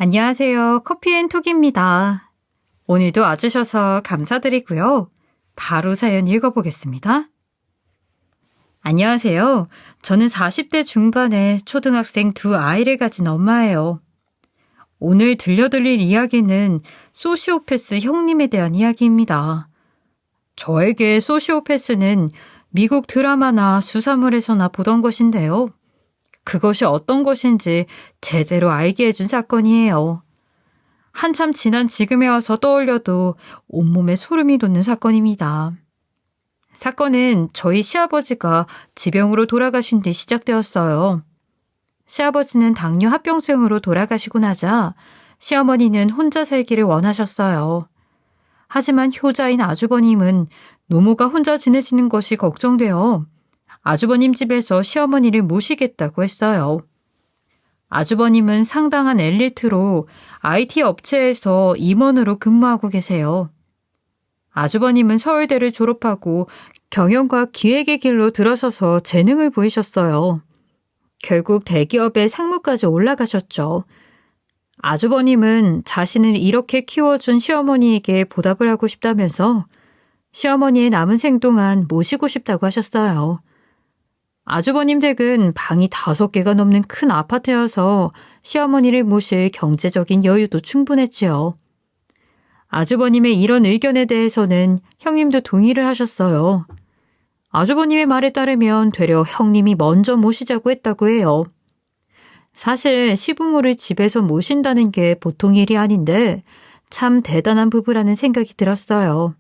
안녕하세요. 커피앤톡입니다. 오늘도 와주셔서 감사드리고요. 바로 사연 읽어보겠습니다. 안녕하세요. 저는 40대 중반의 초등학생 두 아이를 가진 엄마예요. 오늘 들려드릴 이야기는 소시오패스 형님에 대한 이야기입니다. 저에게 소시오패스는 미국 드라마나 수사물에서나 보던 것인데요. 그것이 어떤 것인지 제대로 알게 해준 사건이에요. 한참 지난 지금에 와서 떠올려도 온몸에 소름이 돋는 사건입니다. 사건은 저희 시아버지가 지병으로 돌아가신 뒤 시작되었어요. 시아버지는 당뇨 합병증으로 돌아가시고 나자 시어머니는 혼자 살기를 원하셨어요. 하지만 효자인 아주버님은 노모가 혼자 지내시는 것이 걱정되어 아주버님 집에서 시어머니를 모시겠다고 했어요. 아주버님은 상당한 엘리트로 IT 업체에서 임원으로 근무하고 계세요. 아주버님은 서울대를 졸업하고 경영과 기획의 길로 들어서서 재능을 보이셨어요. 결국 대기업의 상무까지 올라가셨죠. 아주버님은 자신을 이렇게 키워준 시어머니에게 보답을 하고 싶다면서 시어머니의 남은 생 동안 모시고 싶다고 하셨어요. 아주버님 댁은 방이 5개가 넘는 큰 아파트여서 시어머니를 모실 경제적인 여유도 충분했지요. 아주버님의 이런 의견에 대해서는 형님도 동의를 하셨어요. 아주버님의 말에 따르면 되려 형님이 먼저 모시자고 했다고 해요. 사실 시부모를 집에서 모신다는 게 보통 일이 아닌데 참 대단한 부부라는 생각이 들었어요.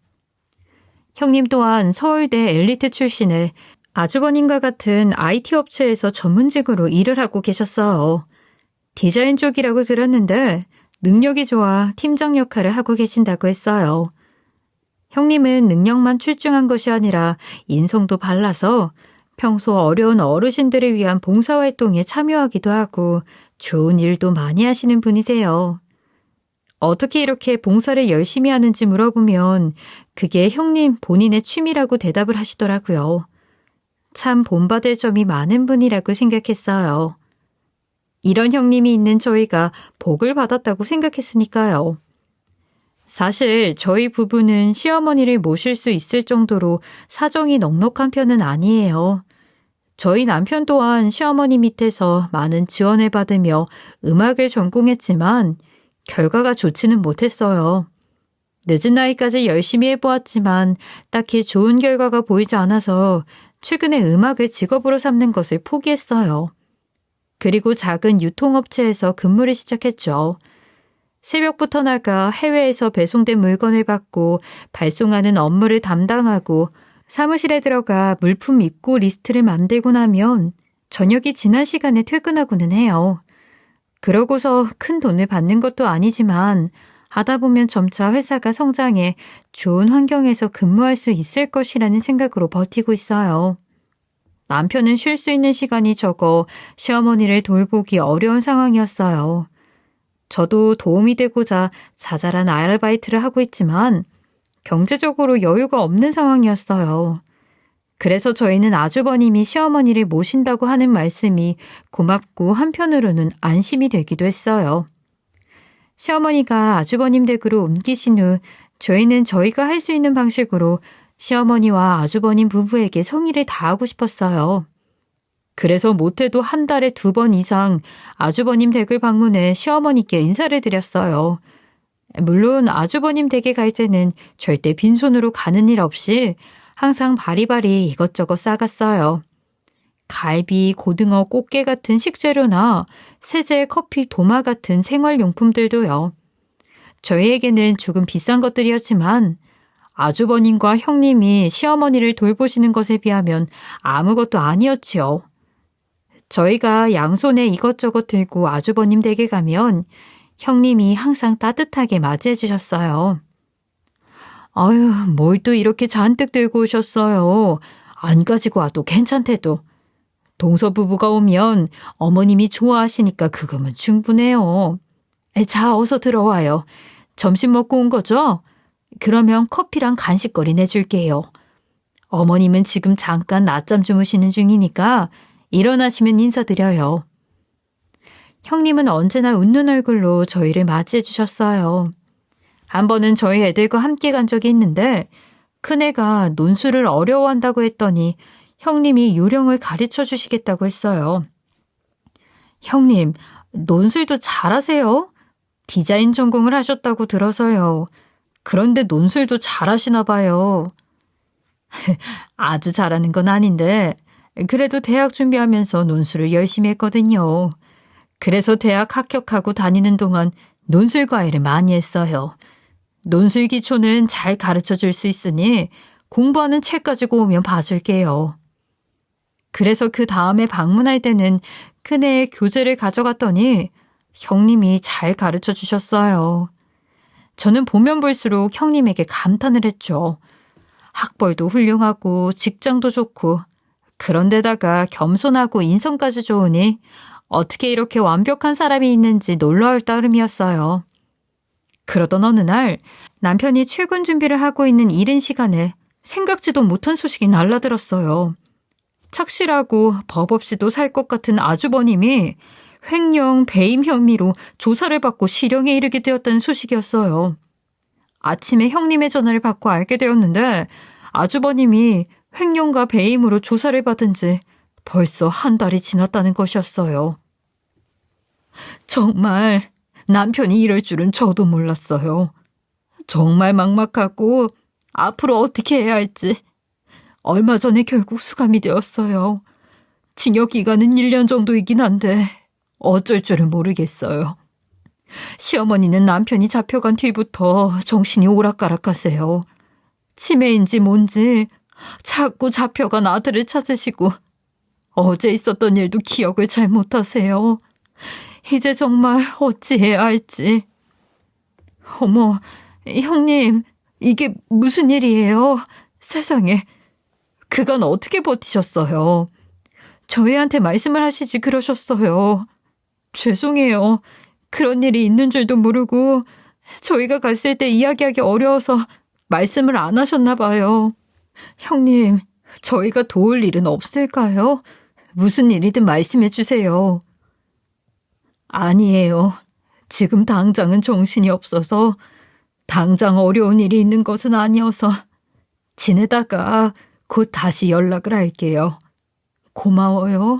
형님 또한 서울대 엘리트 출신에 아주버님과 같은 IT 업체에서 전문직으로 일을 하고 계셨어요. 디자인 쪽이라고 들었는데 능력이 좋아 팀장 역할을 하고 계신다고 했어요. 형님은 능력만 출중한 것이 아니라 인성도 발라서 평소 어려운 어르신들을 위한 봉사활동에 참여하기도 하고 좋은 일도 많이 하시는 분이세요. 어떻게 이렇게 봉사를 열심히 하는지 물어보면 그게 형님 본인의 취미라고 대답을 하시더라고요. 참 본받을 점이 많은 분이라고 생각했어요. 이런 형님이 있는 저희가 복을 받았다고 생각했으니까요. 사실 저희 부부는 시어머니를 모실 수 있을 정도로 사정이 넉넉한 편은 아니에요. 저희 남편 또한 시어머니 밑에서 많은 지원을 받으며 음악을 전공했지만 결과가 좋지는 못했어요. 늦은 나이까지 열심히 해보았지만 딱히 좋은 결과가 보이지 않아서 최근에 음악을 직업으로 삼는 것을 포기했어요. 그리고 작은 유통업체에서 근무를 시작했죠. 새벽부터 나가 해외에서 배송된 물건을 받고 발송하는 업무를 담당하고 사무실에 들어가 물품 입고 리스트를 만들고 나면 저녁이 지난 시간에 퇴근하고는 해요. 그러고서 큰 돈을 받는 것도 아니지만 하다 보면 점차 회사가 성장해 좋은 환경에서 근무할 수 있을 것이라는 생각으로 버티고 있어요. 남편은 쉴 수 있는 시간이 적어 시어머니를 돌보기 어려운 상황이었어요. 저도 도움이 되고자 자잘한 아르바이트를 하고 있지만 경제적으로 여유가 없는 상황이었어요. 그래서 저희는 아주버님이 시어머니를 모신다고 하는 말씀이 고맙고 한편으로는 안심이 되기도 했어요. 시어머니가 아주버님 댁으로 옮기신 후 저희는 저희가 할 수 있는 방식으로 시어머니와 아주버님 부부에게 성의를 다하고 싶었어요. 그래서 못해도 한 달에 2번 이상 아주버님 댁을 방문해 시어머니께 인사를 드렸어요. 물론 아주버님 댁에 갈 때는 절대 빈손으로 가는 일 없이 항상 바리바리 이것저것 싸갔어요. 갈비, 고등어, 꽃게 같은 식재료나 세제, 커피, 도마 같은 생활용품들도요. 저희에게는 조금 비싼 것들이었지만 아주버님과 형님이 시어머니를 돌보시는 것에 비하면 아무것도 아니었지요. 저희가 양손에 이것저것 들고 아주버님 댁에 가면 형님이 항상 따뜻하게 맞이해 주셨어요. 아유, 뭘 또 이렇게 잔뜩 들고 오셨어요. 안 가지고 와도 괜찮대도. 동서부부가 오면 어머님이 좋아하시니까 그거면 충분해요. 자, 어서 들어와요. 점심 먹고 온 거죠? 그러면 커피랑 간식거리 내줄게요. 어머님은 지금 잠깐 낮잠 주무시는 중이니까 일어나시면 인사드려요. 형님은 언제나 웃는 얼굴로 저희를 맞이해 주셨어요. 한 번은 저희 애들과 함께 간 적이 있는데 큰애가 논술을 어려워한다고 했더니 형님이 요령을 가르쳐 주시겠다고 했어요. 형님, 논술도 잘하세요? 디자인 전공을 하셨다고 들어서요. 그런데 논술도 잘하시나 봐요. 아주 잘하는 건 아닌데 그래도 대학 준비하면서 논술을 열심히 했거든요. 그래서 대학 합격하고 다니는 동안 논술 과외를 많이 했어요. 논술 기초는 잘 가르쳐 줄 수 있으니 공부하는 책 가지고 오면 봐줄게요. 그래서 그 다음에 방문할 때는 큰애의 교재를 가져갔더니 형님이 잘 가르쳐 주셨어요. 저는 보면 볼수록 형님에게 감탄을 했죠. 학벌도 훌륭하고 직장도 좋고 그런데다가 겸손하고 인성까지 좋으니 어떻게 이렇게 완벽한 사람이 있는지 놀라울 따름이었어요. 그러던 어느 날 남편이 출근 준비를 하고 있는 이른 시간에 생각지도 못한 소식이 날라들었어요. 착실하고 법 없이도 살 것 같은 아주버님이 횡령, 배임 혐의로 조사를 받고 실형에 이르게 되었다는 소식이었어요. 아침에 형님의 전화를 받고 알게 되었는데 아주버님이 횡령과 배임으로 조사를 받은 지 벌써 한 달이 지났다는 것이었어요. 정말 남편이 이럴 줄은 저도 몰랐어요. 정말 막막하고 앞으로 어떻게 해야 할지. 얼마 전에 결국 수감이 되었어요. 징역 기간은 1년 정도이긴 한데 어쩔 줄은 모르겠어요. 시어머니는 남편이 잡혀간 뒤부터 정신이 오락가락하세요. 치매인지 뭔지 자꾸 잡혀간 아들을 찾으시고 어제 있었던 일도 기억을 잘 못하세요. 이제 정말 어찌해야 할지. 어머, 형님, 이게 무슨 일이에요? 세상에. 그간 어떻게 버티셨어요? 저희한테 말씀을 하시지 그러셨어요. 죄송해요. 그런 일이 있는 줄도 모르고 저희가 갔을 때 이야기하기 어려워서 말씀을 안 하셨나 봐요. 형님, 저희가 도울 일은 없을까요? 무슨 일이든 말씀해 주세요. 아니에요. 지금 당장은 정신이 없어서 당장 어려운 일이 있는 것은 아니어서 지내다가 곧 다시 연락을 할게요. 고마워요.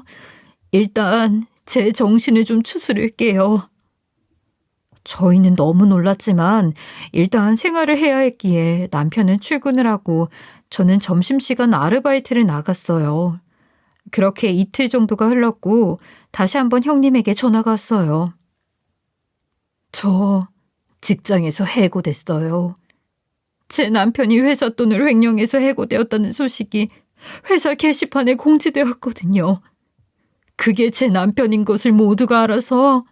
일단 제 정신을 좀 추스를게요. 저희는 너무 놀랐지만 일단 생활을 해야 했기에 남편은 출근을 하고 저는 점심시간 아르바이트를 나갔어요. 그렇게 이틀 정도가 흘렀고 다시 한번 형님에게 전화가 왔어요. 저 직장에서 해고됐어요. 제 남편이 회사 돈을 횡령해서 해고되었다는 소식이 회사 게시판에 공지되었거든요. 그게 제 남편인 것을 모두가 알아서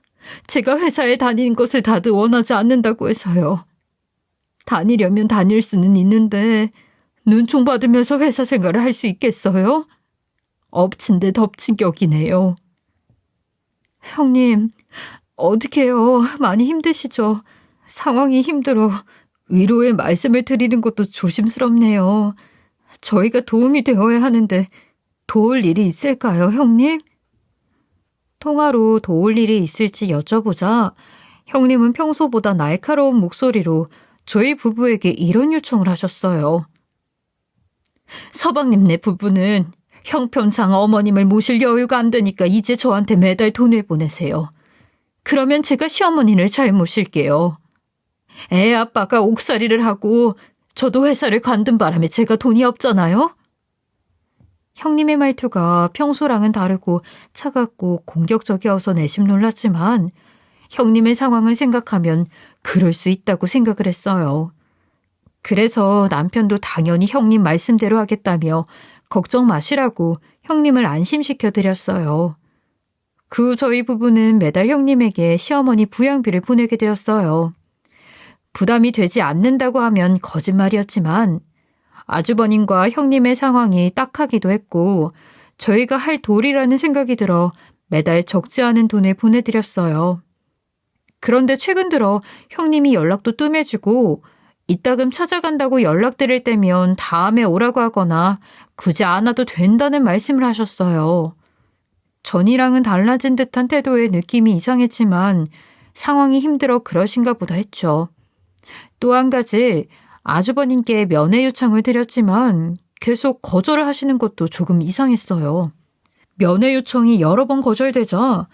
제가 회사에 다니는 것을 다들 원하지 않는다고 해서요. 다니려면 다닐 수는 있는데 눈총 받으면서 회사 생활을 할 수 있겠어요? 엎친 데 덮친 격이네요. 형님, 어떡해요. 많이 힘드시죠? 상황이 힘들어 위로의 말씀을 드리는 것도 조심스럽네요. 저희가 도움이 되어야 하는데 도울 일이 있을까요, 형님? 통화로 도울 일이 있을지 여쭤보자 형님은 평소보다 날카로운 목소리로 저희 부부에게 이런 요청을 하셨어요. 서방님네 부부는 형편상 어머님을 모실 여유가 안 되니까 이제 저한테 매달 돈을 보내세요. 그러면 제가 시어머니를 잘 모실게요. 애 아빠가 옥살이를 하고 저도 회사를 관둔 바람에 제가 돈이 없잖아요. 형님의 말투가 평소랑은 다르고 차갑고 공격적이어서 내심 놀랐지만 형님의 상황을 생각하면 그럴 수 있다고 생각을 했어요. 그래서 남편도 당연히 형님 말씀대로 하겠다며 걱정 마시라고 형님을 안심시켜 드렸어요. 그 후 저희 부부는 매달 형님에게 시어머니 부양비를 보내게 되었어요. 부담이 되지 않는다고 하면 거짓말이었지만 아주버님과 형님의 상황이 딱하기도 했고 저희가 할 도리라는 생각이 들어 매달 적지 않은 돈을 보내드렸어요. 그런데 최근 들어 형님이 연락도 뜸해지고 이따금 찾아간다고 연락드릴 때면 다음에 오라고 하거나 굳이 안 와도 된다는 말씀을 하셨어요. 전이랑은 달라진 듯한 태도의 느낌이 이상했지만 상황이 힘들어 그러신가 보다 했죠. 또 한 가지, 아주버님께 면회 요청을 드렸지만 계속 거절을 하시는 것도 조금 이상했어요. 면회 요청이 여러 번 거절되자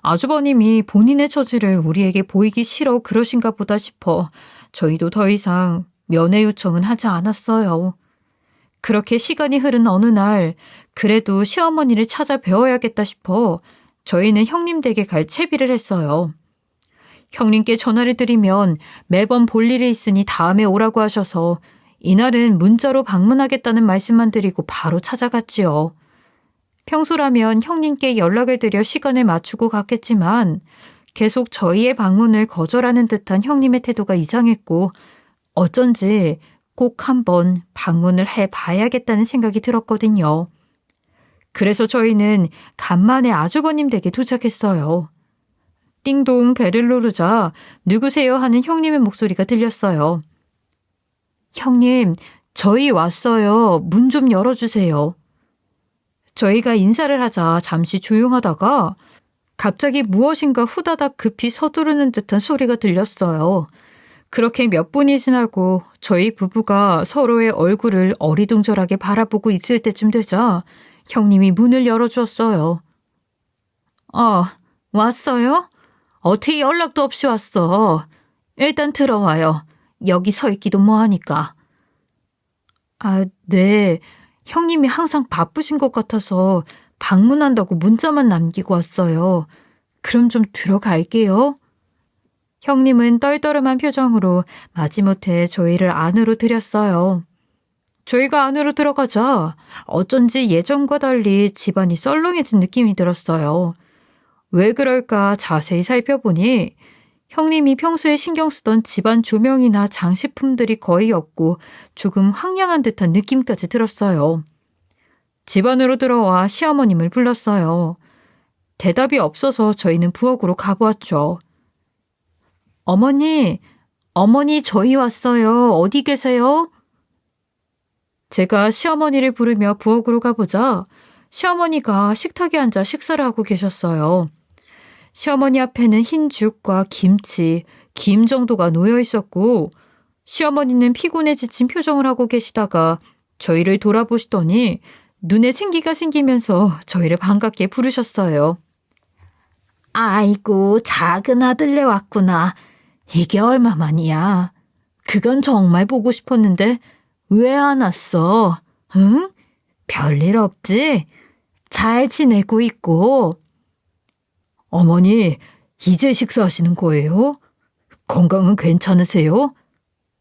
아주버님이 본인의 처지를 우리에게 보이기 싫어 그러신가 보다 싶어 저희도 더 이상 면회 요청은 하지 않았어요. 그렇게 시간이 흐른 어느 날 그래도 시어머니를 찾아뵈어야겠다 싶어 저희는 형님 댁에 갈 채비를 했어요. 형님께 전화를 드리면 매번 볼 일이 있으니 다음에 오라고 하셔서 이날은 문자로 방문하겠다는 말씀만 드리고 바로 찾아갔지요. 평소라면 형님께 연락을 드려 시간을 맞추고 갔겠지만 계속 저희의 방문을 거절하는 듯한 형님의 태도가 이상했고 어쩐지 꼭 한번 방문을 해봐야겠다는 생각이 들었거든요. 그래서 저희는 간만에 아주버님 댁에 도착했어요. 띵동 벨을 누르자 누구세요 하는 형님의 목소리가 들렸어요. 형님, 저희 왔어요. 문 좀 열어주세요. 저희가 인사를 하자 잠시 조용하다가 갑자기 무엇인가 후다닥 급히 서두르는 듯한 소리가 들렸어요. 그렇게 몇 분이 지나고 저희 부부가 서로의 얼굴을 어리둥절하게 바라보고 있을 때쯤 되자 형님이 문을 열어주었어요. 왔어요? 어떻게 연락도 없이 왔어? 일단 들어와요. 여기 서 있기도 뭐하니까. 네. 형님이 항상 바쁘신 것 같아서 방문한다고 문자만 남기고 왔어요. 그럼 좀 들어갈게요. 형님은 떨떠름한 표정으로 마지못해 저희를 안으로 들였어요. 저희가 안으로 들어가자 어쩐지 예전과 달리 집안이 썰렁해진 느낌이 들었어요. 왜 그럴까 자세히 살펴보니 형님이 평소에 신경 쓰던 집안 조명이나 장식품들이 거의 없고 조금 황량한 듯한 느낌까지 들었어요. 집 안으로 들어와 시어머님을 불렀어요. 대답이 없어서 저희는 부엌으로 가보았죠. 어머니 저희 왔어요. 어디 계세요? 제가 시어머니를 부르며 부엌으로 가보자 시어머니가 식탁에 앉아 식사를 하고 계셨어요. 시어머니 앞에는 흰 죽과 김치, 김 정도가 놓여 있었고 시어머니는 피곤해 지친 표정을 하고 계시다가 저희를 돌아보시더니 눈에 생기가 생기면서 저희를 반갑게 부르셨어요. 아이고, 작은 아들네 왔구나. 이게 얼마만이야. 그건 정말 보고 싶었는데 왜 안 왔어? 응? 별일 없지? 잘 지내고 있고. 어머니, 이제 식사하시는 거예요? 건강은 괜찮으세요?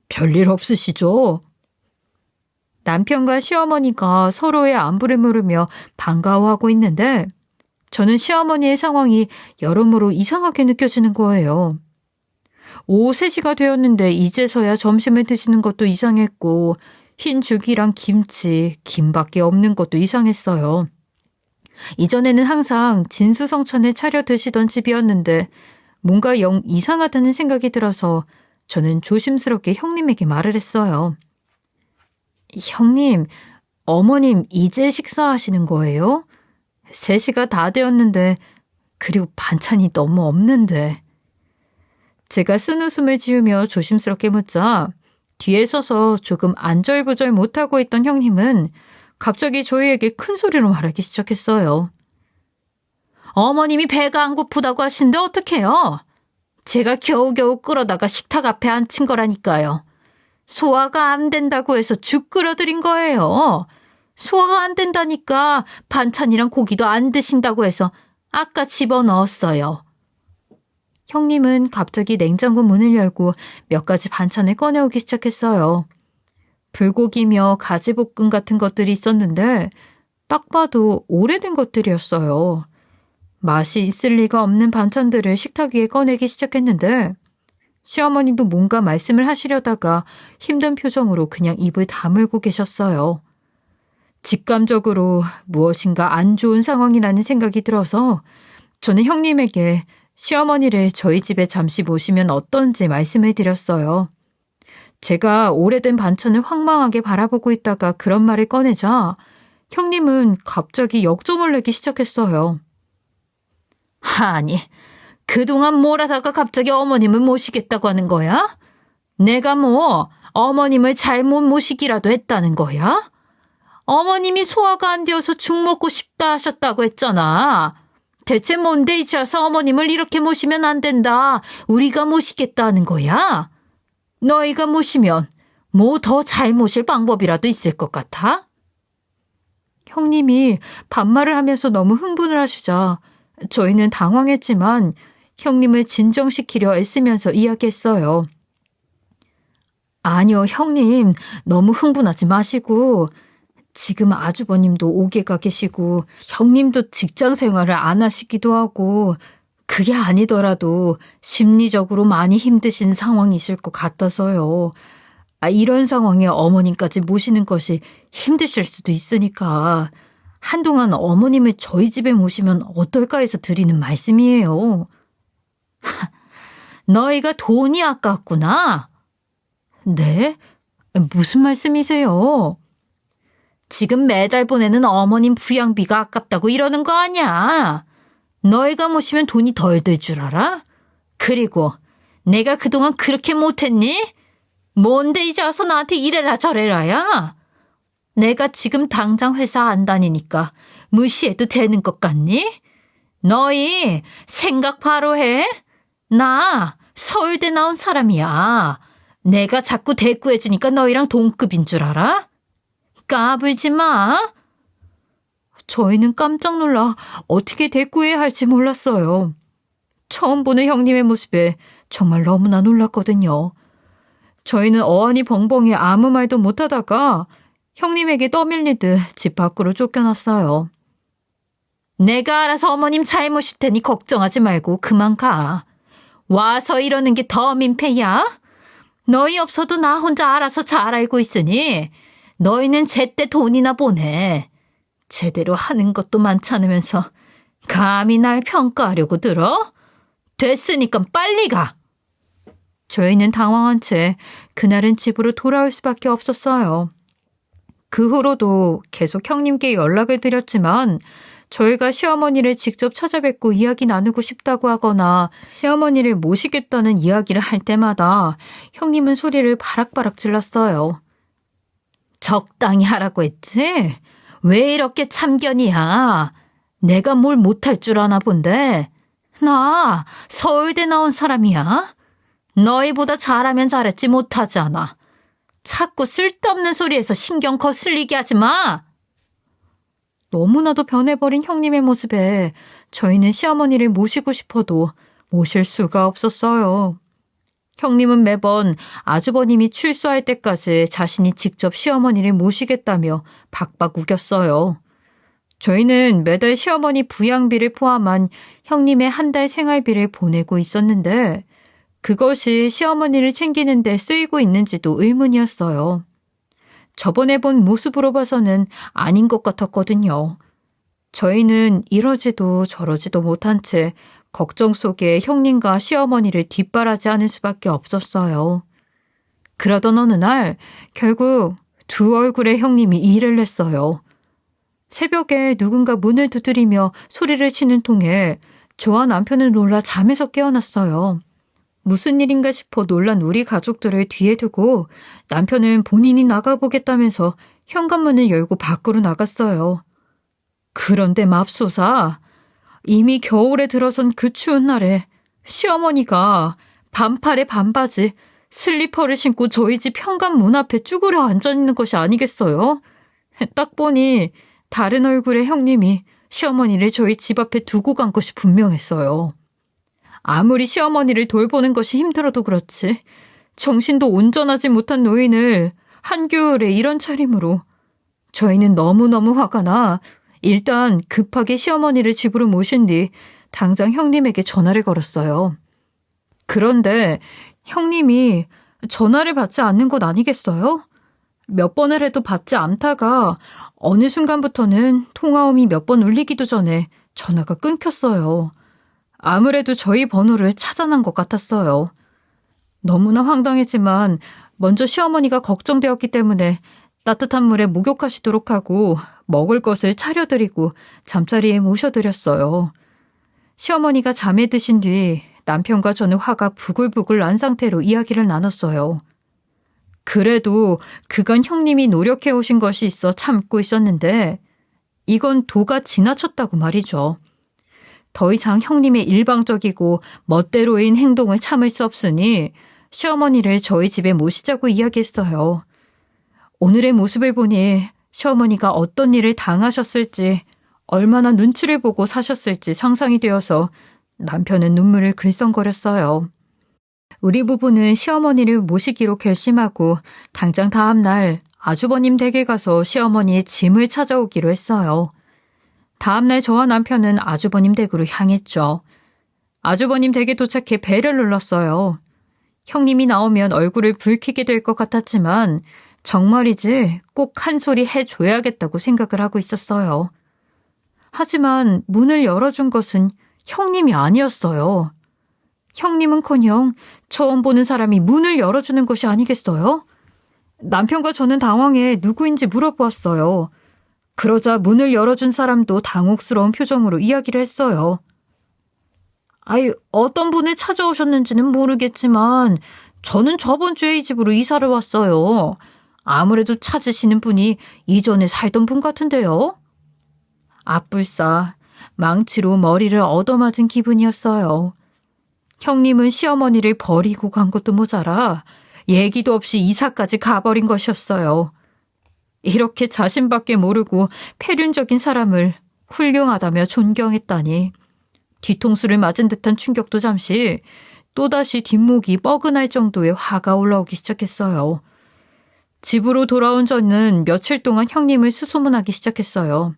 별일 없으시죠? 남편과 시어머니가 서로의 안부를 물으며 반가워하고 있는데 저는 시어머니의 상황이 여러모로 이상하게 느껴지는 거예요. 오후 3시가 되었는데 이제서야 점심을 드시는 것도 이상했고 흰 죽이랑 김치, 김밖에 없는 것도 이상했어요. 이전에는 항상 진수성찬을 차려 드시던 집이었는데 뭔가 영 이상하다는 생각이 들어서 저는 조심스럽게 형님에게 말을 했어요. 형님, 어머님 이제 식사하시는 거예요? 3시가 다 되었는데 그리고 반찬이 너무 없는데. 제가 쓴웃음을 지으며 조심스럽게 묻자 뒤에 서서 조금 안절부절 못하고 있던 형님은 갑자기 저희에게 큰 소리로 말하기 시작했어요. 어머님이 배가 안 고프다고 하시는데 어떡해요? 제가 겨우겨우 끌어다가 식탁 앞에 앉힌 거라니까요. 소화가 안 된다고 해서 죽 끓여드린 거예요. 소화가 안 된다니까 반찬이랑 고기도 안 드신다고 해서 아까 집어넣었어요. 형님은 갑자기 냉장고 문을 열고 몇 가지 반찬을 꺼내오기 시작했어요. 불고기며 가지볶음 같은 것들이 있었는데 딱 봐도 오래된 것들이었어요. 맛이 있을 리가 없는 반찬들을 식탁 위에 꺼내기 시작했는데 시어머니도 뭔가 말씀을 하시려다가 힘든 표정으로 그냥 입을 다물고 계셨어요. 직감적으로 무엇인가 안 좋은 상황이라는 생각이 들어서 저는 형님에게 시어머니를 저희 집에 잠시 모시면 어떤지 말씀을 드렸어요. 제가 오래된 반찬을 황망하게 바라보고 있다가 그런 말을 꺼내자 형님은 갑자기 역정을 내기 시작했어요. 아니, 그동안 뭘 하다가 갑자기 어머님을 모시겠다고 하는 거야? 내가 뭐 어머님을 잘못 모시기라도 했다는 거야? 어머님이 소화가 안 되어서 죽 먹고 싶다 하셨다고 했잖아. 대체 뭔데 이제 와서 어머님을 이렇게 모시면 안 된다. 우리가 모시겠다 하는 거야? 너희가 모시면 뭐 더 잘 모실 방법이라도 있을 것 같아? 형님이 반말을 하면서 너무 흥분을 하시자 저희는 당황했지만 형님을 진정시키려 애쓰면서 이야기했어요. 아니요, 형님. 너무 흥분하지 마시고 지금 아주버님도 옥에 가 계시고 형님도 직장 생활을 안 하시기도 하고 그게 아니더라도 심리적으로 많이 힘드신 상황이실 것 같아서요. 이런 상황에 어머님까지 모시는 것이 힘드실 수도 있으니까 한동안 어머님을 저희 집에 모시면 어떨까 해서 드리는 말씀이에요. 너희가 돈이 아깝구나. 네? 무슨 말씀이세요? 지금 매달 보내는 어머님 부양비가 아깝다고 이러는 거 아니야. 너희가 모시면 돈이 덜 들 줄 알아? 그리고 내가 그동안 그렇게 못했니? 뭔데 이제 와서 나한테 이래라 저래라야? 내가 지금 당장 회사 안 다니니까 무시해도 되는 것 같니? 너희 생각 바로 해. 나 서울대 나온 사람이야. 내가 자꾸 대꾸해주니까 너희랑 동급인 줄 알아? 까불지 마. 저희는 깜짝 놀라 어떻게 대꾸해야 할지 몰랐어요. 처음 보는 형님의 모습에 정말 너무나 놀랐거든요. 저희는 어안이 벙벙해 아무 말도 못하다가 형님에게 떠밀리듯 집 밖으로 쫓겨났어요. 내가 알아서 어머님 잘 모실 테니 걱정하지 말고 그만 가. 와서 이러는 게 더 민폐야? 너희 없어도 나 혼자 알아서 잘 알고 있으니 너희는 제때 돈이나 보내. 제대로 하는 것도 많잖으면서 감히 날 평가하려고 들어? 됐으니까 빨리 가. 저희는 당황한 채 그날은 집으로 돌아올 수밖에 없었어요. 그 후로도 계속 형님께 연락을 드렸지만 저희가 시어머니를 직접 찾아뵙고 이야기 나누고 싶다고 하거나 시어머니를 모시겠다는 이야기를 할 때마다 형님은 소리를 바락바락 질렀어요. 적당히 하라고 했지? 왜 이렇게 참견이야? 내가 뭘 못할 줄 아나 본데? 나 서울대 나온 사람이야. 너희보다 잘하면 잘했지 못하지 않아. 자꾸 쓸데없는 소리에서 신경 거슬리게 하지 마. 너무나도 변해버린 형님의 모습에 저희는 시어머니를 모시고 싶어도 모실 수가 없었어요. 형님은 매번 아주버님이 출소할 때까지 자신이 직접 시어머니를 모시겠다며 박박 우겼어요. 저희는 매달 시어머니 부양비를 포함한 형님의 한 달 생활비를 보내고 있었는데 그것이 시어머니를 챙기는 데 쓰이고 있는지도 의문이었어요. 저번에 본 모습으로 봐서는 아닌 것 같았거든요. 저희는 이러지도 저러지도 못한 채 걱정 속에 형님과 시어머니를 뒷바라지하는 수밖에 없었어요. 그러던 어느 날 결국 두 얼굴의 형님이 일을 냈어요. 새벽에 누군가 문을 두드리며 소리를 치는 통에 저와 남편은 놀라 잠에서 깨어났어요. 무슨 일인가 싶어 놀란 우리 가족들을 뒤에 두고 남편은 본인이 나가보겠다면서 현관문을 열고 밖으로 나갔어요. 그런데 맙소사, 이미 겨울에 들어선 그 추운 날에 시어머니가 반팔에 반바지, 슬리퍼를 신고 저희 집 현관문 앞에 쭈그려 앉아있는 것이 아니겠어요? 딱 보니 다른 얼굴의 형님이 시어머니를 저희 집 앞에 두고 간 것이 분명했어요. 아무리 시어머니를 돌보는 것이 힘들어도 그렇지 정신도 온전하지 못한 노인을 한겨울에 이런 차림으로 저희는 너무너무 화가 나 일단 급하게 시어머니를 집으로 모신 뒤 당장 형님에게 전화를 걸었어요. 그런데 형님이 전화를 받지 않는 것 아니겠어요? 몇 번을 해도 받지 않다가 어느 순간부터는 통화음이 몇 번 울리기도 전에 전화가 끊겼어요. 아무래도 저희 번호를 차단한 것 같았어요. 너무나 황당했지만 먼저 시어머니가 걱정되었기 때문에 따뜻한 물에 목욕하시도록 하고 먹을 것을 차려드리고 잠자리에 모셔드렸어요. 시어머니가 잠에 드신 뒤 남편과 저는 화가 부글부글 난 상태로 이야기를 나눴어요. 그래도 그간 형님이 노력해 오신 것이 있어 참고 있었는데 이건 도가 지나쳤다고 말이죠. 더 이상 형님의 일방적이고 멋대로인 행동을 참을 수 없으니 시어머니를 저희 집에 모시자고 이야기했어요. 오늘의 모습을 보니 시어머니가 어떤 일을 당하셨을지, 얼마나 눈치를 보고 사셨을지 상상이 되어서 남편은 눈물을 글썽거렸어요. 우리 부부는 시어머니를 모시기로 결심하고 당장 다음 날 아주버님 댁에 가서 시어머니의 짐을 찾아오기로 했어요. 다음 날 저와 남편은 아주버님 댁으로 향했죠. 아주버님 댁에 도착해 벨을 눌렀어요. 형님이 나오면 얼굴을 붉히게 될 것 같았지만 정말이지 꼭 한 소리 해줘야겠다고 생각을 하고 있었어요. 하지만 문을 열어준 것은 형님이 아니었어요. 형님은커녕 처음 보는 사람이 문을 열어주는 것이 아니겠어요? 남편과 저는 당황해 누구인지 물어보았어요. 그러자 문을 열어준 사람도 당혹스러운 표정으로 이야기를 했어요. 아이, 어떤 분을 찾아오셨는지는 모르겠지만 저는 저번 주에 이 집으로 이사를 왔어요. 아무래도 찾으시는 분이 이전에 살던 분 같은데요. 앞불싸 망치로 머리를 얻어맞은 기분이었어요. 형님은 시어머니를 버리고 간 것도 모자라 얘기도 없이 이사까지 가버린 것이었어요. 이렇게 자신밖에 모르고 폐륜적인 사람을 훌륭하다며 존경했다니. 뒤통수를 맞은 듯한 충격도 잠시, 또다시 뒷목이 뻐근할 정도의 화가 올라오기 시작했어요. 집으로 돌아온 저는 며칠 동안 형님을 수소문하기 시작했어요.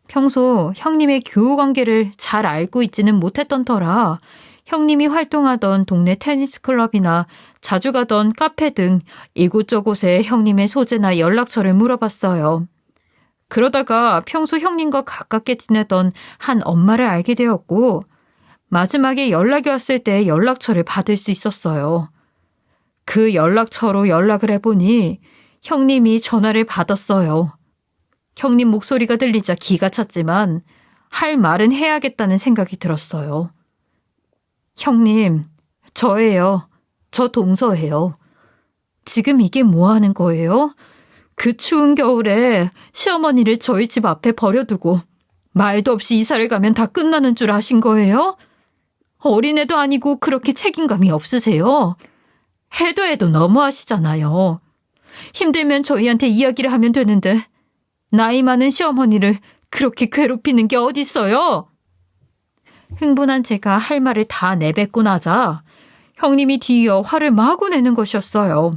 평소 형님의 교우 관계를 잘 알고 있지는 못했던 터라 형님이 활동하던 동네 테니스 클럽이나 자주 가던 카페 등 이곳저곳에 형님의 소재나 연락처를 물어봤어요. 그러다가 평소 형님과 가깝게 지내던 한 엄마를 알게 되었고 마지막에 연락이 왔을 때 연락처를 받을 수 있었어요. 그 연락처로 연락을 해보니 형님이 전화를 받았어요. 형님 목소리가 들리자 기가 찼지만 할 말은 해야겠다는 생각이 들었어요. 형님, 저예요. 저 동서예요. 지금 이게 뭐 하는 거예요? 그 추운 겨울에 시어머니를 저희 집 앞에 버려두고 말도 없이 이사를 가면 다 끝나는 줄 아신 거예요? 어린애도 아니고 그렇게 책임감이 없으세요? 해도 너무하시잖아요. 힘들면 저희한테 이야기를 하면 되는데 나이 많은 시어머니를 그렇게 괴롭히는 게 어딨어요? 흥분한 제가 할 말을 다 내뱉고 나자 형님이 뒤이어 화를 마구 내는 것이었어요.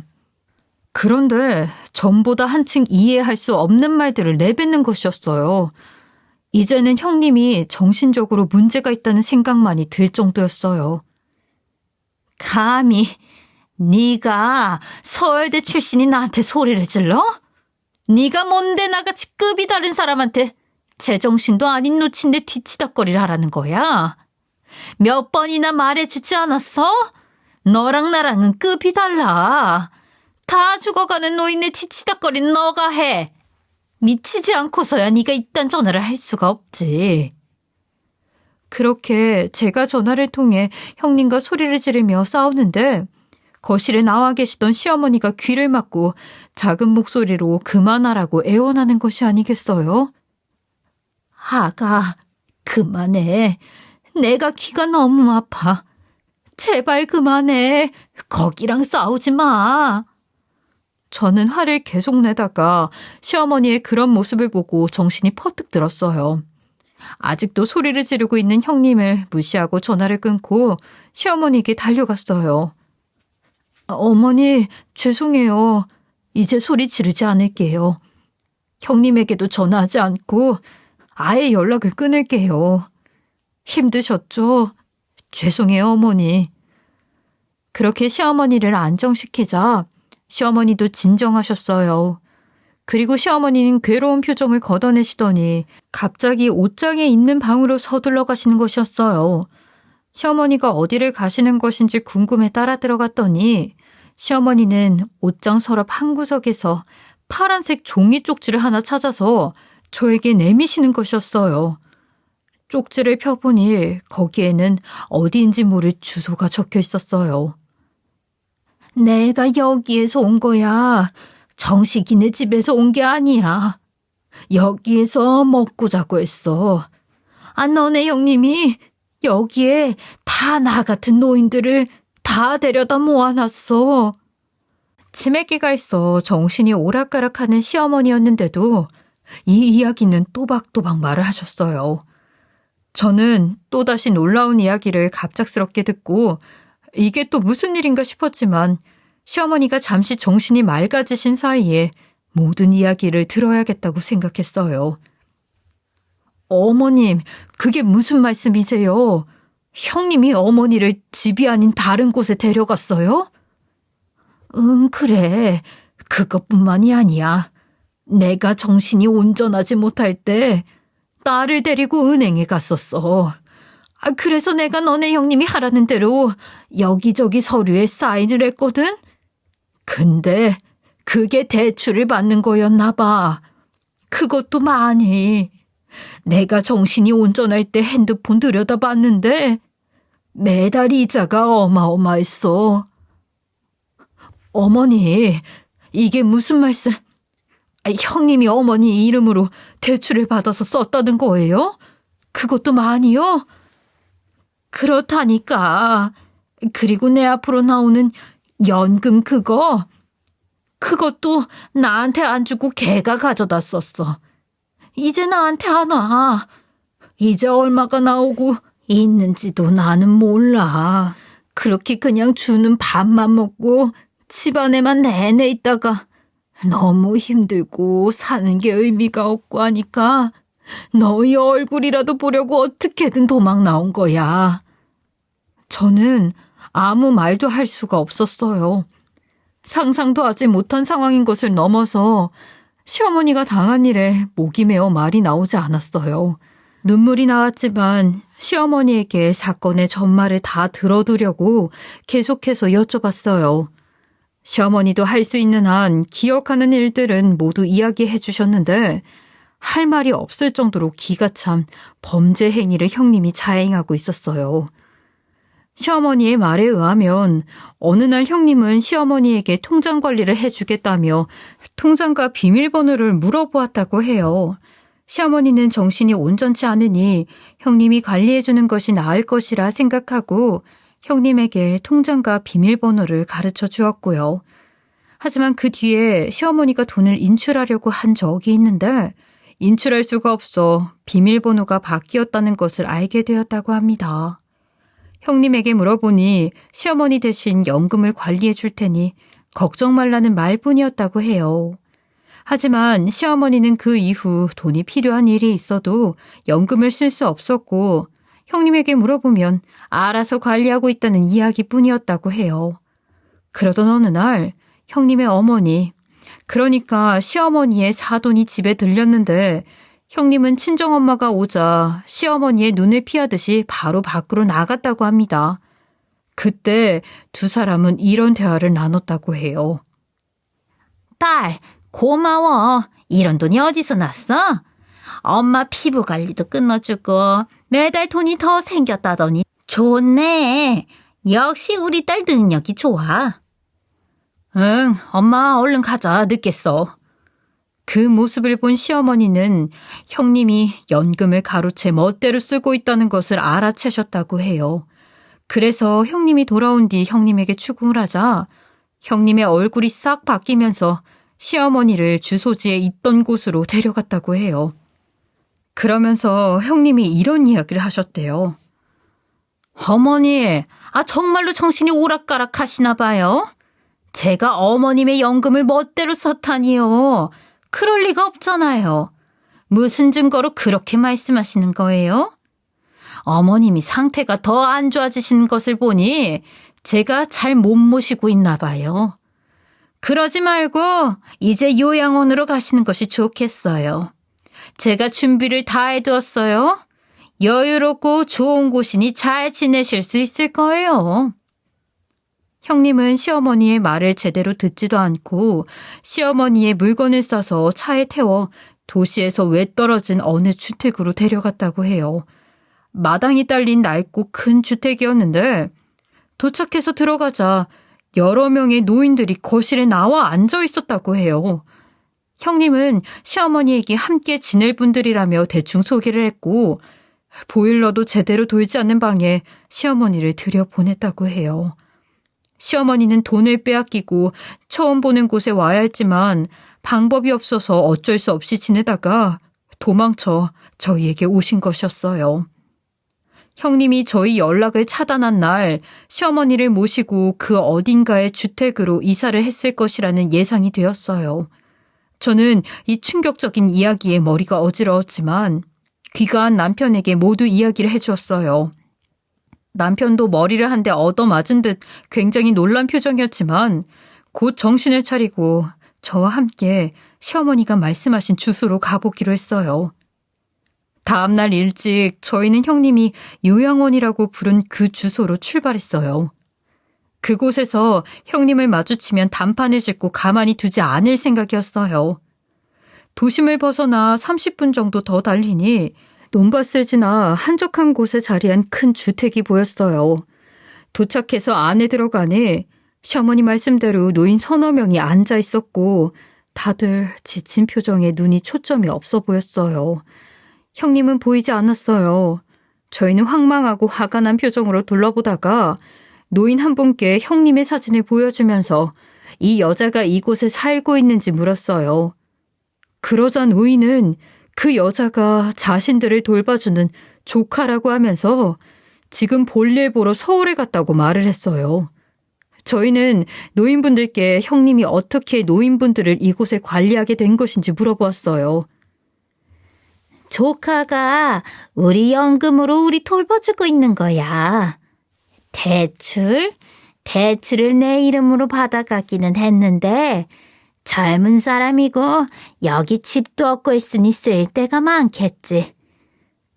그런데 전보다 한층 이해할 수 없는 말들을 내뱉는 것이었어요. 이제는 형님이 정신적으로 문제가 있다는 생각만이 들 정도였어요. 감히 네가 서울대 출신이 나한테 소리를 질러? 네가 뭔데 나같이 급이 다른 사람한테 제정신도 아닌 놓친데 뒤치다꺼리를 하라는 거야? 몇 번이나 말해주지 않았어? 너랑 나랑은 급이 달라. 다 죽어가는 노인네 뒤치다꺼리는 너가 해. 미치지 않고서야 네가 이딴 전화를 할 수가 없지. 그렇게 제가 전화를 통해 형님과 소리를 지르며 싸우는데 거실에 나와 계시던 시어머니가 귀를 막고 작은 목소리로 그만하라고 애원하는 것이 아니겠어요? 아가, 그만해. 내가 귀가 너무 아파. 제발 그만해. 거기랑 싸우지 마. 저는 화를 계속 내다가 시어머니의 그런 모습을 보고 정신이 퍼뜩 들었어요. 아직도 소리를 지르고 있는 형님을 무시하고 전화를 끊고 시어머니에게 달려갔어요. 어머니, 죄송해요. 이제 소리 지르지 않을게요. 형님에게도 전화하지 않고 아예 연락을 끊을게요. 힘드셨죠? 죄송해요, 어머니. 그렇게 시어머니를 안정시키자 시어머니도 진정하셨어요. 그리고 시어머니는 괴로운 표정을 걷어내시더니 갑자기 옷장에 있는 방으로 서둘러 가시는 것이었어요. 시어머니가 어디를 가시는 것인지 궁금해 따라 들어갔더니 시어머니는 옷장 서랍 한 구석에서 파란색 종이 쪽지를 하나 찾아서 저에게 내미시는 것이었어요. 쪽지를 펴보니 거기에는 어디인지 모를 주소가 적혀 있었어요. 내가 여기에서 온 거야. 정식이네 집에서 온 게 아니야. 여기에서 먹고 자고 했어. 너네 형님이 여기에 다 나 같은 노인들을 다 데려다 모아놨어. 치매기가 있어 정신이 오락가락하는 시어머니였는데도 이 이야기는 또박또박 말을 하셨어요. 저는 또다시 놀라운 이야기를 갑작스럽게 듣고 이게 또 무슨 일인가 싶었지만 시어머니가 잠시 정신이 맑아지신 사이에 모든 이야기를 들어야겠다고 생각했어요. 어머님, 그게 무슨 말씀이세요? 형님이 어머니를 집이 아닌 다른 곳에 데려갔어요? 응, 그래. 그것뿐만이 아니야. 내가 정신이 온전하지 못할 때 딸을 데리고 은행에 갔었어. 그래서 내가 너네 형님이 하라는 대로 여기저기 서류에 사인을 했거든? 근데 그게 대출을 받는 거였나 봐. 그것도 많이. 내가 정신이 온전할 때 핸드폰 들여다봤는데 매달 이자가 어마어마했어. 어머니, 이게 무슨 말씀? 형님이 어머니 이름으로 대출을 받아서 썼다는 거예요? 그것도 많이요? 그렇다니까. 그리고 내 앞으로 나오는 연금 그것도 나한테 안 주고 걔가 가져다 썼어. 이제 나한테 안 와. 이제 얼마가 나오고 있는지도 나는 몰라. 그렇게 그냥 주는 밥만 먹고 집안에만 내내 있다가 너무 힘들고 사는 게 의미가 없고 하니까 너희 얼굴이라도 보려고 어떻게든 도망 나온 거야. 저는 아무 말도 할 수가 없었어요. 상상도 하지 못한 상황인 것을 넘어서 시어머니가 당한 일에 목이 메어 말이 나오지 않았어요. 눈물이 나왔지만 시어머니에게 사건의 전말을 다 들어두려고 계속해서 여쭤봤어요. 시어머니도 할 수 있는 한 기억하는 일들은 모두 이야기해 주셨는데 할 말이 없을 정도로 기가 찬 범죄 행위를 형님이 자행하고 있었어요. 시어머니의 말에 의하면 어느 날 형님은 시어머니에게 통장 관리를 해주겠다며 통장과 비밀번호를 물어보았다고 해요. 시어머니는 정신이 온전치 않으니 형님이 관리해주는 것이 나을 것이라 생각하고 형님에게 통장과 비밀번호를 가르쳐 주었고요. 하지만 그 뒤에 시어머니가 돈을 인출하려고 한 적이 있는데 인출할 수가 없어 비밀번호가 바뀌었다는 것을 알게 되었다고 합니다. 형님에게 물어보니 시어머니 대신 연금을 관리해 줄 테니 걱정 말라는 말뿐이었다고 해요. 하지만 시어머니는 그 이후 돈이 필요한 일이 있어도 연금을 쓸 수 없었고 형님에게 물어보면 알아서 관리하고 있다는 이야기뿐이었다고 해요. 그러던 어느 날 형님의 어머니, 그러니까 시어머니의 사돈이 집에 들렸는데 형님은 친정엄마가 오자 시어머니의 눈을 피하듯이 바로 밖으로 나갔다고 합니다. 그때 두 사람은 이런 대화를 나눴다고 해요. 딸, 고마워. 이런 돈이 어디서 났어? 엄마 피부 관리도 끊어주고 매달 돈이 더 생겼다더니 좋네. 역시 우리 딸 능력이 좋아. 응, 엄마 얼른 가자. 늦겠어. 그 모습을 본 시어머니는 형님이 연금을 가로채 멋대로 쓰고 있다는 것을 알아채셨다고 해요. 그래서 형님이 돌아온 뒤 형님에게 추궁을 하자 형님의 얼굴이 싹 바뀌면서 시어머니를 주소지에 있던 곳으로 데려갔다고 해요. 그러면서 형님이 이런 이야기를 하셨대요. 어머니, 정말로 정신이 오락가락 하시나 봐요. 제가 어머님의 연금을 멋대로 썼다니요. 그럴 리가 없잖아요. 무슨 증거로 그렇게 말씀하시는 거예요? 어머님이 상태가 더 안 좋아지시는 것을 보니 제가 잘 못 모시고 있나 봐요. 그러지 말고 이제 요양원으로 가시는 것이 좋겠어요. 제가 준비를 다 해두었어요. 여유롭고 좋은 곳이니 잘 지내실 수 있을 거예요. 형님은 시어머니의 말을 제대로 듣지도 않고 시어머니의 물건을 싸서 차에 태워 도시에서 외떨어진 어느 주택으로 데려갔다고 해요. 마당이 딸린 낡고 큰 주택이었는데 도착해서 들어가자 여러 명의 노인들이 거실에 나와 앉아 있었다고 해요. 형님은 시어머니에게 함께 지낼 분들이라며 대충 소개를 했고 보일러도 제대로 돌지 않는 방에 시어머니를 들여보냈다고 해요. 시어머니는 돈을 빼앗기고 처음 보는 곳에 와야 했지만 방법이 없어서 어쩔 수 없이 지내다가 도망쳐 저희에게 오신 것이었어요. 형님이 저희 연락을 차단한 날 시어머니를 모시고 그 어딘가의 주택으로 이사를 했을 것이라는 예상이 되었어요. 저는 이 충격적인 이야기에 머리가 어지러웠지만 귀가한 남편에게 모두 이야기를 해주었어요. 남편도 머리를 한 대 얻어맞은 듯 굉장히 놀란 표정이었지만 곧 정신을 차리고 저와 함께 시어머니가 말씀하신 주소로 가보기로 했어요. 다음날 일찍 저희는 형님이 요양원이라고 부른 그 주소로 출발했어요. 그곳에서 형님을 마주치면 단판을 짓고 가만히 두지 않을 생각이었어요. 도심을 벗어나 30분 정도 더 달리니 논밭을 지나 한적한 곳에 자리한 큰 주택이 보였어요. 도착해서 안에 들어가니 시어머니 말씀대로 노인 서너 명이 앉아 있었고 다들 지친 표정에 눈이 초점이 없어 보였어요. 형님은 보이지 않았어요. 저희는 황망하고 화가 난 표정으로 둘러보다가 노인 한 분께 형님의 사진을 보여주면서 이 여자가 이곳에 살고 있는지 물었어요. 그러자 노인은 그 여자가 자신들을 돌봐주는 조카라고 하면서 지금 볼일 보러 서울에 갔다고 말을 했어요. 저희는 노인분들께 형님이 어떻게 노인분들을 이곳에 관리하게 된 것인지 물어보았어요. 조카가 우리 연금으로 우리 돌봐주고 있는 거야. 대출을 내 이름으로 받아가기는 했는데 젊은 사람이고 여기 집도 없고 있으니 쓸 데가 많겠지.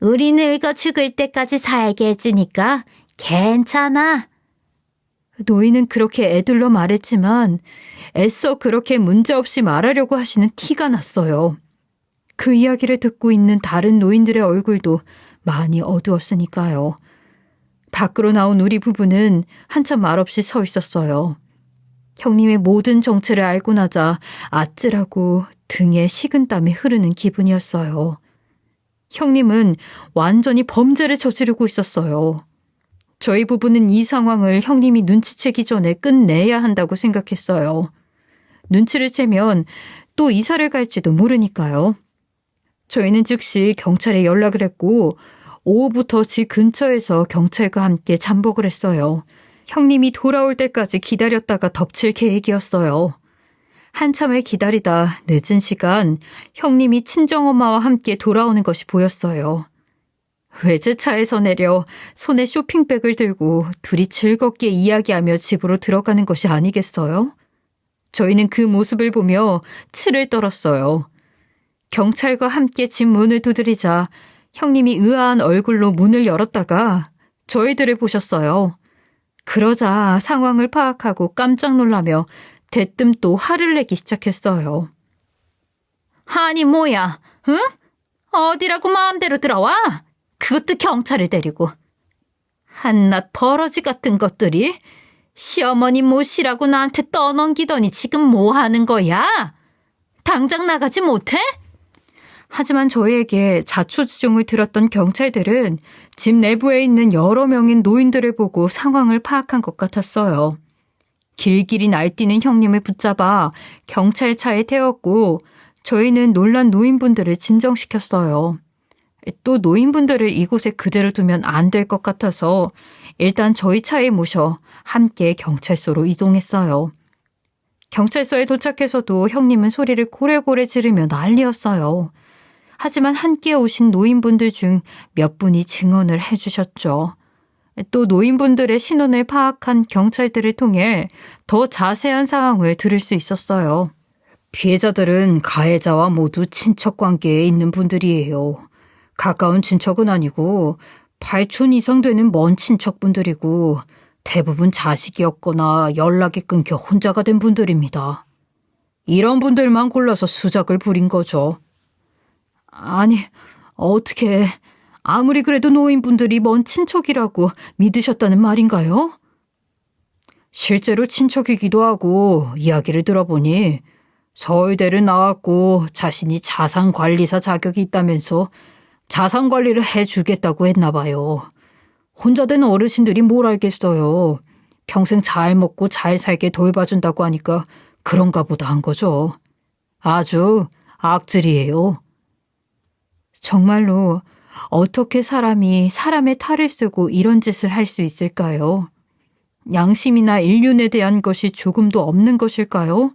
우리 늙어 죽을 때까지 살게 해주니까 괜찮아. 노인은 그렇게 애들러 말했지만 애써 그렇게 문제없이 말하려고 하시는 티가 났어요. 그 이야기를 듣고 있는 다른 노인들의 얼굴도 많이 어두웠으니까요. 밖으로 나온 우리 부부는 한참 말없이 서 있었어요. 형님의 모든 정체를 알고 나자 아찔하고 등에 식은땀이 흐르는 기분이었어요. 형님은 완전히 범죄를 저지르고 있었어요. 저희 부부는 이 상황을 형님이 눈치채기 전에 끝내야 한다고 생각했어요. 눈치를 채면 또 이사를 갈지도 모르니까요. 저희는 즉시 경찰에 연락을 했고 오후부터 집 근처에서 경찰과 함께 잠복을 했어요. 형님이 돌아올 때까지 기다렸다가 덮칠 계획이었어요. 한참을 기다리다 늦은 시간 형님이 친정엄마와 함께 돌아오는 것이 보였어요. 외제차에서 내려 손에 쇼핑백을 들고 둘이 즐겁게 이야기하며 집으로 들어가는 것이 아니겠어요? 저희는 그 모습을 보며 치를 떨었어요. 경찰과 함께 집 문을 두드리자 형님이 의아한 얼굴로 문을 열었다가 저희들을 보셨어요. 그러자 상황을 파악하고 깜짝 놀라며 대뜸 또 화를 내기 시작했어요. 아니 뭐야, 응? 어디라고 마음대로 들어와? 그것도 경찰을 데리고. 한낱 버러지 같은 것들이 시어머니 모시라고 나한테 떠넘기더니 지금 뭐 하는 거야? 당장 나가지 못해? 하지만 저희에게 자초지종을 들었던 경찰들은 집 내부에 있는 여러 명의 노인들을 보고 상황을 파악한 것 같았어요. 길길이 날뛰는 형님을 붙잡아 경찰차에 태웠고 저희는 놀란 노인분들을 진정시켰어요. 또 노인분들을 이곳에 그대로 두면 안 될 것 같아서 일단 저희 차에 모셔 함께 경찰서로 이동했어요. 경찰서에 도착해서도 형님은 소리를 고래고래 지르며 난리였어요. 하지만 함께 오신 노인분들 중 몇 분이 증언을 해주셨죠. 또 노인분들의 신원을 파악한 경찰들을 통해 더 자세한 상황을 들을 수 있었어요. 피해자들은 가해자와 모두 친척 관계에 있는 분들이에요. 가까운 친척은 아니고 8촌 이상 되는 먼 친척분들이고 대부분 자식이었거나 연락이 끊겨 혼자가 된 분들입니다. 이런 분들만 골라서 수작을 부린 거죠. 아니, 어떻게 아무리 그래도 노인분들이 먼 친척이라고 믿으셨다는 말인가요? 실제로 친척이기도 하고 이야기를 들어보니 서울대를 나왔고 자신이 자산관리사 자격이 있다면서 자산관리를 해주겠다고 했나 봐요. 혼자 된 어르신들이 뭘 알겠어요. 평생 잘 먹고 잘 살게 돌봐준다고 하니까 그런가 보다 한 거죠. 아주 악질이에요. 정말로 어떻게 사람이 사람의 탈을 쓰고 이런 짓을 할 수 있을까요? 양심이나 인륜에 대한 것이 조금도 없는 것일까요?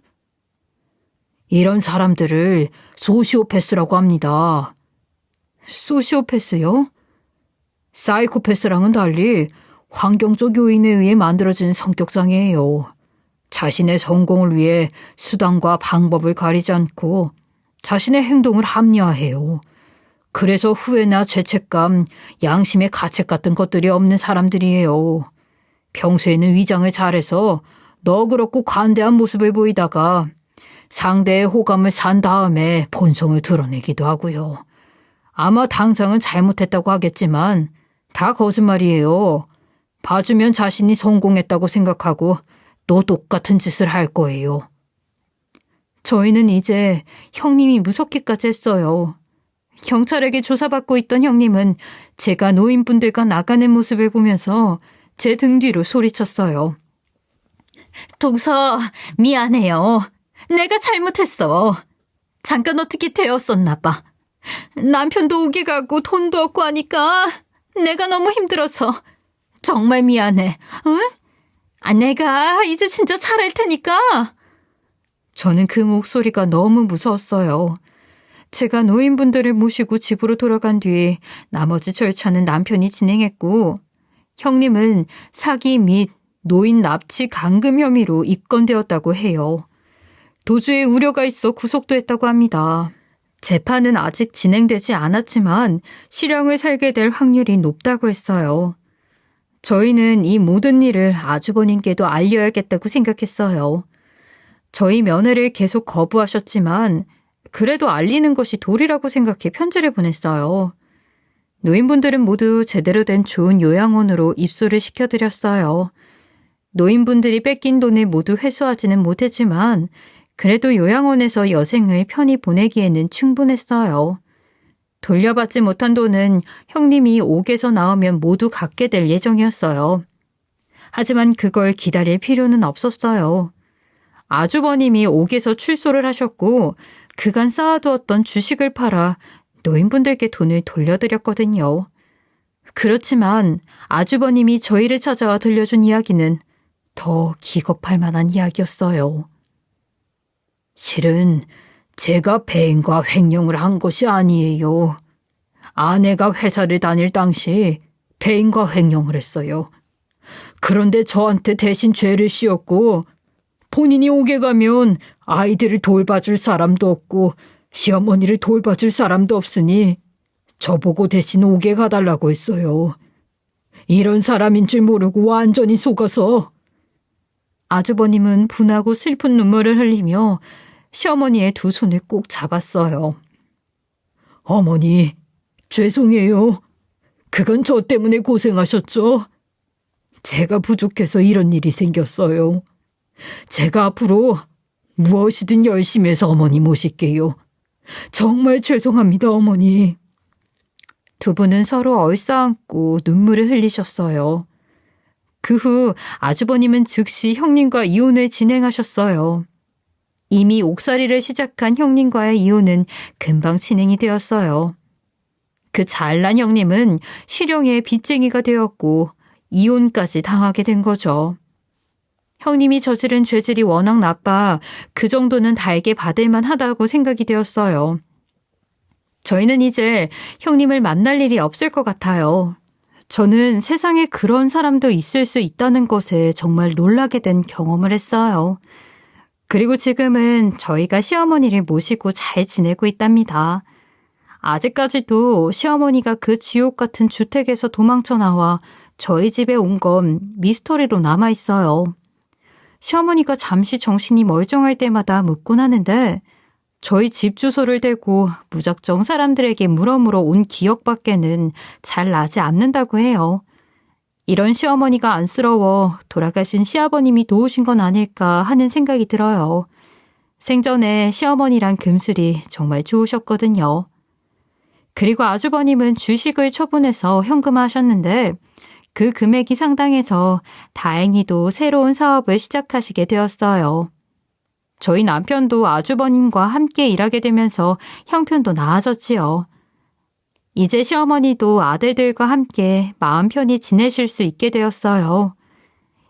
이런 사람들을 소시오패스라고 합니다. 소시오패스요? 사이코패스랑은 달리 환경적 요인에 의해 만들어진 성격장애예요. 자신의 성공을 위해 수단과 방법을 가리지 않고 자신의 행동을 합리화해요. 그래서 후회나 죄책감, 양심의 가책 같은 것들이 없는 사람들이에요. 평소에는 위장을 잘해서 너그럽고 관대한 모습을 보이다가 상대의 호감을 산 다음에 본성을 드러내기도 하고요. 아마 당장은 잘못했다고 하겠지만 다 거짓말이에요. 봐주면 자신이 성공했다고 생각하고 또 똑같은 짓을 할 거예요. 저희는 이제 형님이 무섭기까지 했어요. 경찰에게 조사받고 있던 형님은 제가 노인분들과 나가는 모습을 보면서 제 등 뒤로 소리쳤어요. 동서, 미안해요. 내가 잘못했어. 잠깐 어떻게 되었었나 봐. 남편도 오게 가고 돈도 없고 하니까 내가 너무 힘들어서 정말 미안해. 응? 내가 이제 진짜 잘할 테니까. 저는 그 목소리가 너무 무서웠어요. 제가 노인분들을 모시고 집으로 돌아간 뒤 나머지 절차는 남편이 진행했고 형님은 사기 및 노인 납치 감금 혐의로 입건되었다고 해요. 도주에 우려가 있어 구속도 했다고 합니다. 재판은 아직 진행되지 않았지만 실형을 살게 될 확률이 높다고 했어요. 저희는 이 모든 일을 아주버님께도 알려야겠다고 생각했어요. 저희 면회를 계속 거부하셨지만 그래도 알리는 것이 도리라고 생각해 편지를 보냈어요. 노인분들은 모두 제대로 된 좋은 요양원으로 입소를 시켜드렸어요. 노인분들이 뺏긴 돈을 모두 회수하지는 못했지만 그래도 요양원에서 여생을 편히 보내기에는 충분했어요. 돌려받지 못한 돈은 형님이 옥에서 나오면 모두 갖게 될 예정이었어요. 하지만 그걸 기다릴 필요는 없었어요. 아주버님이 옥에서 출소를 하셨고 그간 쌓아두었던 주식을 팔아 노인분들께 돈을 돌려드렸거든요. 그렇지만 아주버님이 저희를 찾아와 들려준 이야기는 더 기겁할 만한 이야기였어요. 실은 제가 배임과 횡령을 한 것이 아니에요. 아내가 회사를 다닐 당시 배임과 횡령을 했어요. 그런데 저한테 대신 죄를 씌웠고 본인이 옥에 가면 아이들을 돌봐줄 사람도 없고 시어머니를 돌봐줄 사람도 없으니 저보고 대신 옥에 가달라고 했어요. 이런 사람인 줄 모르고 완전히 속아서. 아주버님은 분하고 슬픈 눈물을 흘리며 시어머니의 두 손을 꼭 잡았어요. 어머니, 죄송해요. 그건 저 때문에 고생하셨죠? 제가 부족해서 이런 일이 생겼어요. 제가 앞으로 무엇이든 열심히 해서 어머니 모실게요. 정말 죄송합니다, 어머니. 두 분은 서로 얼싸안고 눈물을 흘리셨어요. 그 후 아주버님은 즉시 형님과 이혼을 진행하셨어요. 이미 옥살이를 시작한 형님과의 이혼은 금방 진행이 되었어요. 그 잘난 형님은 실형의 빚쟁이가 되었고 이혼까지 당하게 된 거죠. 형님이 저지른 죄질이 워낙 나빠 그 정도는 달게 받을만 하다고 생각이 되었어요. 저희는 이제 형님을 만날 일이 없을 것 같아요. 저는 세상에 그런 사람도 있을 수 있다는 것에 정말 놀라게 된 경험을 했어요. 그리고 지금은 저희가 시어머니를 모시고 잘 지내고 있답니다. 아직까지도 시어머니가 그 지옥 같은 주택에서 도망쳐 나와 저희 집에 온 건 미스터리로 남아 있어요. 시어머니가 잠시 정신이 멀쩡할 때마다 묻곤 하는데 저희 집 주소를 대고 무작정 사람들에게 물어물어 온 기억밖에는 잘 나지 않는다고 해요. 이런 시어머니가 안쓰러워 돌아가신 시아버님이 도우신 건 아닐까 하는 생각이 들어요. 생전에 시어머니랑 금슬이 정말 좋으셨거든요. 그리고 아주버님은 주식을 처분해서 현금화하셨는데 그 금액이 상당해서 다행히도 새로운 사업을 시작하시게 되었어요. 저희 남편도 아주버님과 함께 일하게 되면서 형편도 나아졌지요. 이제 시어머니도 아들들과 함께 마음 편히 지내실 수 있게 되었어요.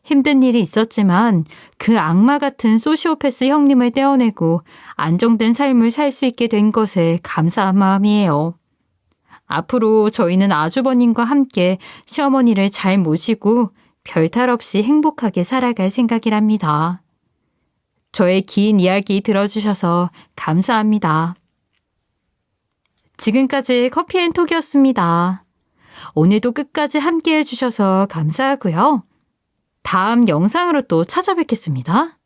힘든 일이 있었지만 그 악마 같은 소시오패스 형님을 떼어내고 안정된 삶을 살 수 있게 된 것에 감사한 마음이에요. 앞으로 저희는 아주버님과 함께 시어머니를 잘 모시고 별탈 없이 행복하게 살아갈 생각이랍니다. 저의 긴 이야기 들어주셔서 감사합니다. 지금까지 커피앤톡이었습니다. 오늘도 끝까지 함께 해주셔서 감사하고요. 다음 영상으로 또 찾아뵙겠습니다.